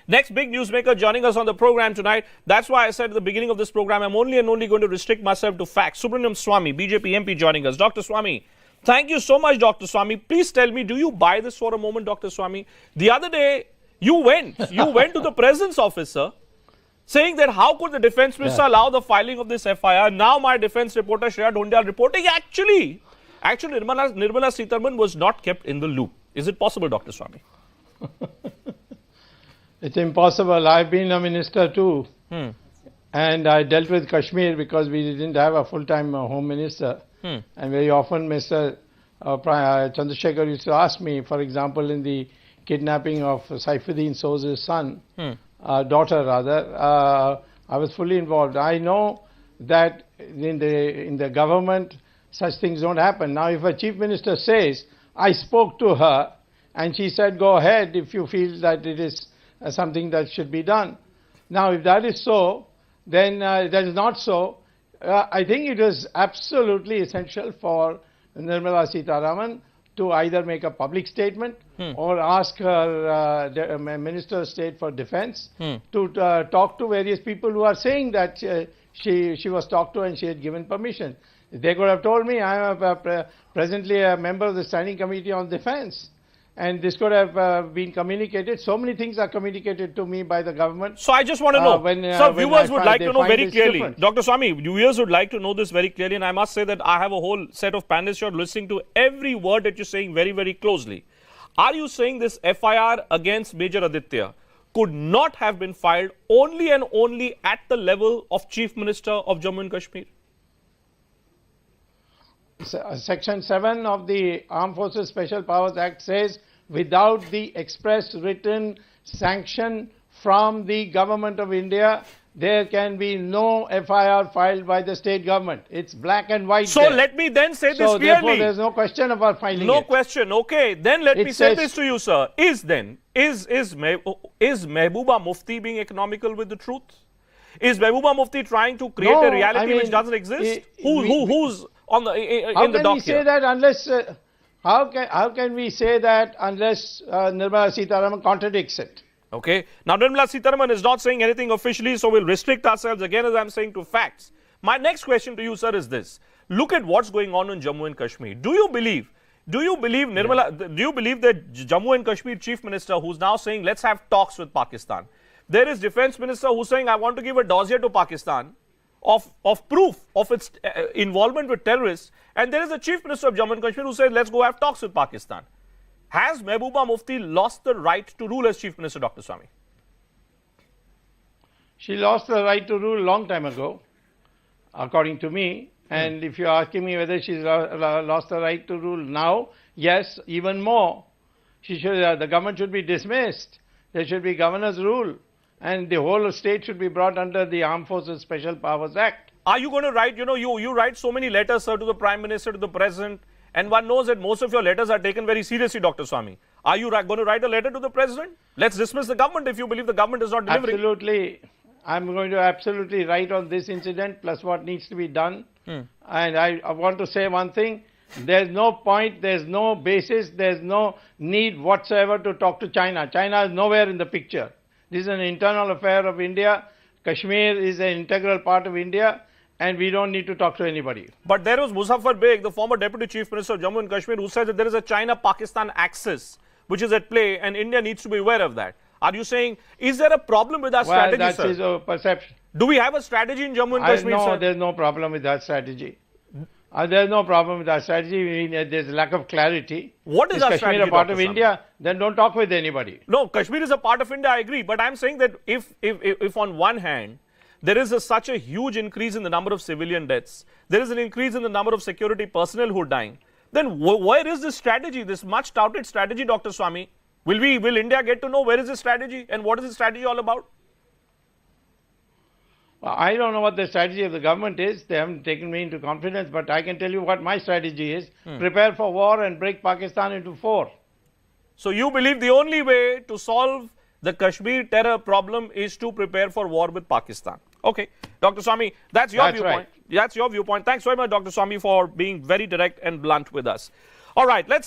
Next big newsmaker joining us on the program tonight. That's why I said at the beginning of this program, I'm only going to restrict myself to facts. Subramanian Swamy, BJP MP joining us. Dr. Swamy, thank you so much, Dr. Swamy. Please tell me, do you buy this for a moment, Dr. Swamy? The other day, you went to the president's office, sir, saying that how could the defense minister allow the filing of this FIR? Now my defense reporter, Shreya Dhondial, reporting actually Nirmala Sitharaman was not kept in the loop. Is it possible, Dr. Swamy? It's impossible. I've been a minister too. And I dealt with Kashmir because we didn't have a full-time home minister. And very often Mr. Chandrasekhar used to ask me, for example, in the kidnapping of Saifuddin Soze's son, daughter rather, I was fully involved. I know that in the government such things don't happen. Now if a chief minister says, I spoke to her and she said, go ahead if you feel that it is something that should be done. Now if that is so, then that is not so. I think it is absolutely essential for Nirmala Sitharaman to either make a public statement or ask her Minister of State for Defense to talk to various people who are saying that she was talked to and she had given permission. They could have told me I am presently a member of the Standing Committee on Defense. And this could have been communicated. So many things are communicated to me by the government. So I just want to know. So viewers would like to know very clearly. Different. Dr. Swamy, viewers would like to know this very clearly. And I must say that I have a whole set of panelists who are listening to every word that you're saying very, very closely. Are you saying this FIR against Major Aditya could not have been filed only and only at the level of Chief Minister of Jammu and Kashmir? Section 7 of the Armed Forces Special Powers Act says without the express written sanction from the Government of India, there can be no FIR filed by the state government. It's black and white. So let me then say this clearly. Therefore, there's no question about filing it. No question. Okay. Then let me say this to you, sir. Is Mehbooba Mufti being economical with the truth? Is Mehbooba Mufti trying to create a reality which doesn't exist? Who's on the in the dock here? How can we say that unless Nirmala Sitharaman contradicts it? Okay. Now, Nirmala Sitharaman is not saying anything officially, so we'll restrict ourselves again, as I'm saying, to facts. My next question to you, sir, is this. Look at what's going on in Jammu and Kashmir. Do you believe Nirmala, do you believe that Jammu and Kashmir Chief Minister, who's now saying, let's have talks with Pakistan? There is Defense Minister who's saying, I want to give a dossier to Pakistan of proof of its involvement with terrorists. And there is a Chief Minister of Jammu and Kashmir who says, let's go have talks with Pakistan. Has Mehbooba Mufti lost the right to rule as Chief Minister, Dr. Swamy? She lost the right to rule a long time ago, according to me. And if you're asking me whether she's lost the right to rule now, yes, even more. The government should be dismissed. There should be governor's rule. And the whole state should be brought under the Armed Forces Special Powers Act. Are you going to write, you write so many letters, sir, to the Prime Minister, to the President, and one knows that most of your letters are taken very seriously, Dr. Swamy. Are you going to write a letter to the President? Let's dismiss the government if you believe the government is not delivering. Absolutely. I'm going to absolutely write on this incident plus what needs to be done. And I want to say one thing. There's no point, there's no basis, there's no need whatsoever to talk to China. China is nowhere in the picture. This is an internal affair of India. Kashmir is an integral part of India, and we don't need to talk to anybody. But there was Muzaffar Beg, the former Deputy Chief Minister of Jammu and Kashmir, who said that there is a China-Pakistan axis which is at play, and India needs to be aware of that. Are you saying, is there a problem with our strategy, that's sir? His perception. Do we have a strategy in Jammu and Kashmir, sir? No, there's no problem with that strategy. There's no problem with that strategy. I mean, there's lack of clarity. What is our strategy, Kashmir a part Dr. of Swamy? India? Then don't talk with anybody. No, Kashmir is a part of India, I agree. But I'm saying that if on one hand, there is such a huge increase in the number of civilian deaths, there is an increase in the number of security personnel who are dying, then where is this strategy, this much touted strategy, Dr. Swamy? Will India get to know where is this strategy and what is this strategy all about? I don't know what the strategy of the government is. They haven't taken me into confidence, but I can tell you what my strategy is. Prepare for war and break Pakistan into four. So you believe the only way to solve the Kashmir terror problem is to prepare for war with Pakistan. Okay. Dr. Swamy, that's your viewpoint. Right. That's your viewpoint. Thanks very much, Dr. Swamy, for being very direct and blunt with us. All right, let's